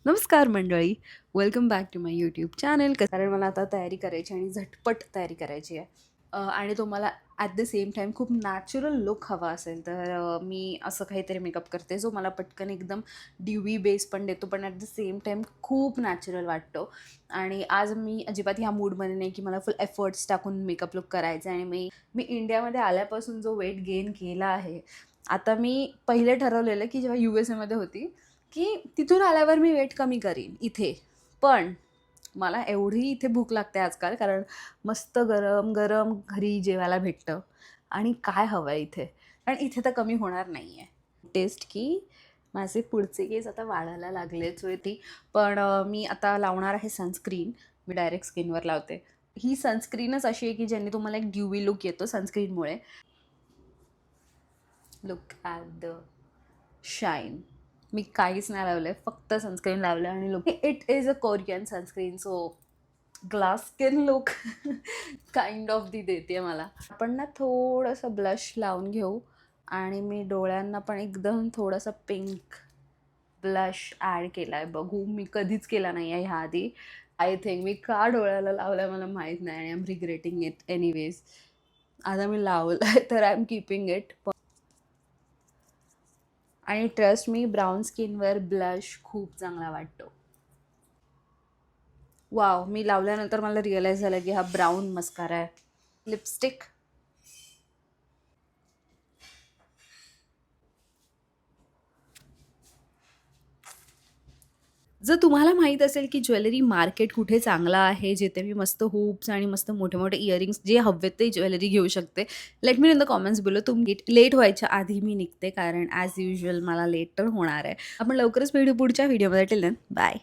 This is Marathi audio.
नमस्कार मंडळी, welcome back to my YouTube channel. कारण मला आता तयारी करायची आणि झटपट तयारी करायची आहे आणि तो मला ॲट द सेम टाईम खूप नॅचरल लुक हवा असेल तर मी असं काहीतरी मेकअप करते जो मला पटकन एकदम ड्यूवी बेस पण देतो पण ॲट द सेम टाईम खूप नॅचरल वाटतो. आणि आज मी अजिबात ह्या मूडमध्ये नाही की मला फुल एफर्ट्स टाकून मेकअप लुक करायचा आहे. आणि मी इंडियामध्ये आल्यापासून जो वेट गेन केला आहे, आता मी पहिले ठरवलेलं की जेव्हा यू एस एमध्ये होती की तिथून आल्यावर मी वेट कमी करीन इथे. पण मला एवढी इथे भूक लागते आजकाल, कारण मस्त गरम गरम घरी जेवायला भेटतं आणि काय हवं आहे इथे. कारण इथे तर कमी होणार नाही आहे. टेस्ट की माझे पुढचे केस आता वाढायला लागलेच होती. पण मी आता लावणार आहे सनस्क्रीन. मी डायरेक्ट स्किनवर लावते. ही सनस्क्रीनच अशी आहे की ज्यांनी तुम्हाला एक ड्यूवी लुक येतो सनस्क्रीनमुळे. Look at the shine. मी काहीच नाही लावलं आहे, फक्त सनस्क्रीन लावलं आणि look it is a Korean sunscreen, so glass skin look kind of दी देते मला. आपण ना थोडंसं ब्लश लावून घेऊ आणि मी डोळ्यांना पण एकदम थोडंसं पिंक ब्लश ॲड केला आहे. बघू, मी कधीच केला नाही आहे ह्या आधी. आय थिंक मी का डोळ्याला लावलं आहे मला माहीत नाही आणि I am regretting it anyways. आता मी लावलं आहे तर आय एम कीपिंग इट. आणि ट्रस्ट मी, ब्राऊन स्किनवर ब्लश खूप चांगला वाटतो. वाव, मी लावल्यानंतर मला रिअलाईज झालं की हा ब्राऊन मस्कारा आहे. लिपस्टिक जर तुम्हाला माहीत असेल की ज्वेलरी मार्केट कुठे चांगला आहे, जिथे मी मस्त हुप्स आणि मस्त मोठे मोठे इयरिंग्स जे हवेत ते ज्वेलरी घेऊ शकते, let me in the comments below. तुम्ही लेट व्हायच्या आधी मी निघते, कारण ॲज युजल मला लेट तर होणार आहे. आपण लवकरच भेटू पुढच्या व्हिडिओमध्ये. Till then bye.